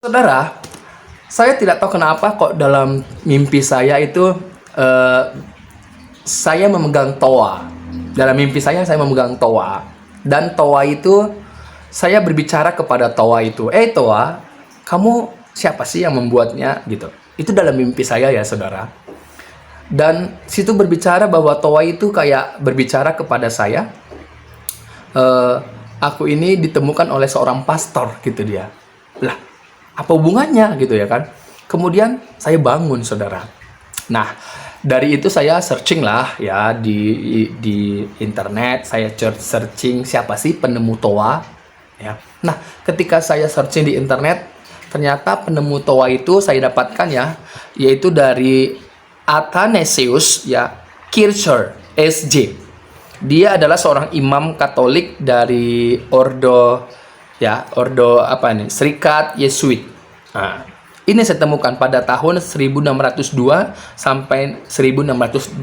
Saudara, saya tidak tahu kenapa kok dalam mimpi saya itu saya memegang toa. Dalam mimpi saya memegang toa. Dan toa itu saya berbicara kepada toa itu, toa, kamu siapa sih yang membuatnya gitu. Itu dalam mimpi saya ya saudara. Dan situ berbicara bahwa toa itu kayak berbicara kepada saya, aku ini ditemukan oleh seorang pastor gitu dia. Lah, apa hubungannya gitu ya kan? Kemudian saya bangun saudara. Nah, dari itu saya searching lah ya di internet. Saya searching siapa sih penemu toa ya. Nah, ketika saya searching di internet, ternyata penemu toa itu saya dapatkan ya, yaitu dari Athanasius ya Kircher SJ. Dia adalah seorang imam Katolik dari Ordo Serikat Yesuit. Nah, ini saya temukan pada tahun 1602 sampai 1680.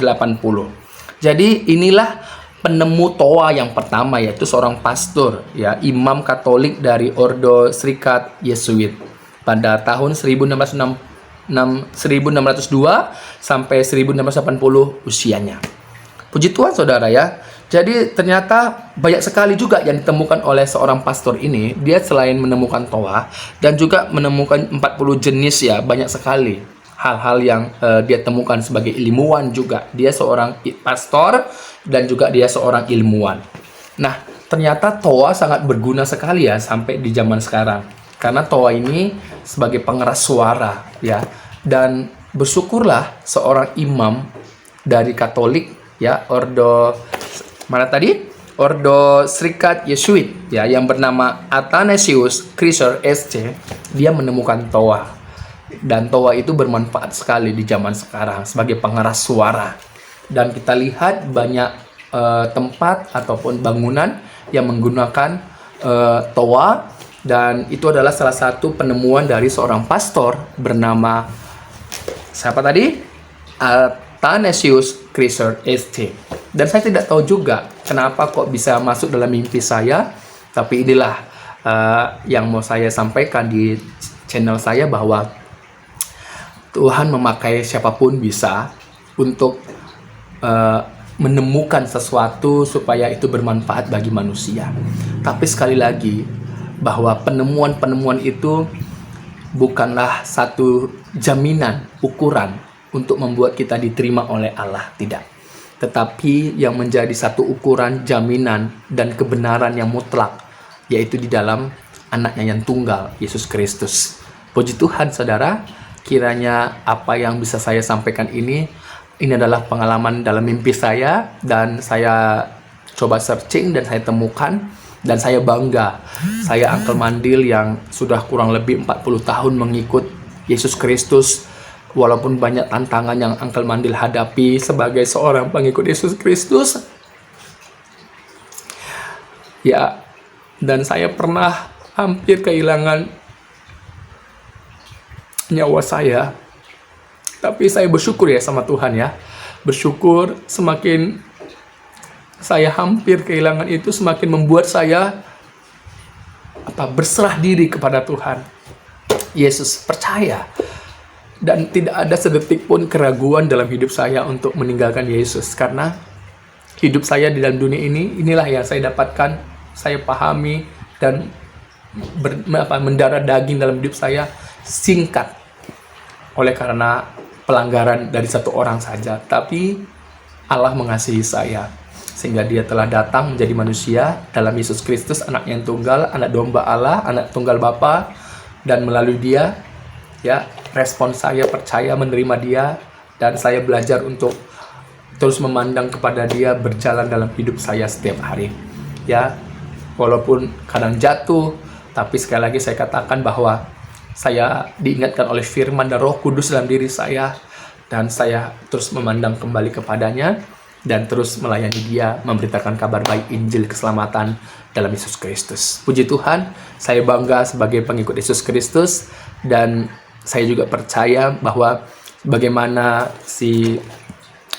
Jadi inilah penemu toa yang pertama, yaitu seorang pastor ya, imam Katolik dari Ordo Serikat Yesuit pada tahun 1602 sampai 1680 usianya. Puji Tuhan saudara ya. Jadi ternyata banyak sekali juga yang ditemukan oleh seorang pastor ini. Dia selain menemukan toa dan juga menemukan 40 jenis ya, banyak sekali hal-hal yang dia temukan sebagai ilmuwan juga. Dia seorang pastor dan juga dia seorang ilmuwan. Nah, ternyata toa sangat berguna sekali ya sampai di zaman sekarang. Karena toa ini sebagai pengeras suara ya. Dan bersyukurlah seorang imam dari Katolik ya, Ordo Serikat Yesuit ya, yang bernama Athanasius Kircher SC. Dia menemukan toa, dan toa itu bermanfaat sekali di zaman sekarang sebagai pengeras suara. Dan kita lihat banyak tempat ataupun bangunan yang menggunakan toa, dan itu adalah salah satu penemuan dari seorang pastor bernama siapa tadi? Athanasius Kircher SC. Dan saya tidak tahu juga kenapa kok bisa masuk dalam mimpi saya. Tapi inilah yang mau saya sampaikan di channel saya, bahwa Tuhan memakai siapapun bisa untuk menemukan sesuatu supaya itu bermanfaat bagi manusia. Tapi sekali lagi, bahwa penemuan-penemuan itu bukanlah satu jaminan, ukuran untuk membuat kita diterima oleh Allah, tidak. Tetapi yang menjadi satu ukuran, jaminan, dan kebenaran yang mutlak, yaitu di dalam anaknya yang tunggal, Yesus Kristus. Puji Tuhan saudara, kiranya apa yang bisa saya sampaikan ini adalah pengalaman dalam mimpi saya, dan saya coba searching dan saya temukan, dan saya bangga. Saya Uncle Mandil yang sudah kurang lebih 40 tahun mengikut Yesus Kristus. Walaupun banyak tantangan yang Uncle Mandil hadapi sebagai seorang pengikut Yesus Kristus. Ya, dan saya pernah hampir kehilangan nyawa saya. Tapi saya bersyukur ya sama Tuhan ya. Bersyukur semakin saya hampir kehilangan itu, semakin membuat saya berserah diri kepada Tuhan Yesus, percaya. Dan tidak ada sedetik pun keraguan dalam hidup saya untuk meninggalkan Yesus. Karena hidup saya di dalam dunia ini, inilah yang saya dapatkan, saya pahami, dan mendarah daging dalam hidup saya singkat. Oleh karena pelanggaran dari satu orang saja. Tapi Allah mengasihi saya, sehingga dia telah datang menjadi manusia dalam Yesus Kristus, anak yang tunggal, anak domba Allah, anak tunggal Bapa. Dan melalui dia ya, respon saya percaya menerima dia, dan saya belajar untuk terus memandang kepada dia, berjalan dalam hidup saya setiap hari ya. Walaupun kadang jatuh, tapi sekali lagi saya katakan bahwa saya diingatkan oleh firman dan Roh Kudus dalam diri saya, dan saya terus memandang kembali kepadanya dan terus melayani dia, memberitakan kabar baik Injil keselamatan dalam Yesus Kristus. Puji Tuhan, saya bangga sebagai pengikut Yesus Kristus, dan saya juga percaya bahwa bagaimana si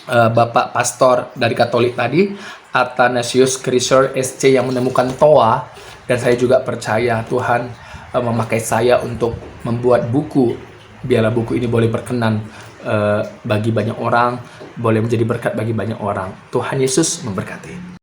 Bapak Pastor dari Katolik tadi, Athanasius Kircher SC, yang menemukan toa, dan saya juga percaya Tuhan memakai saya untuk membuat buku. Biarlah buku ini boleh berkenan bagi banyak orang, boleh menjadi berkat bagi banyak orang. Tuhan Yesus memberkati.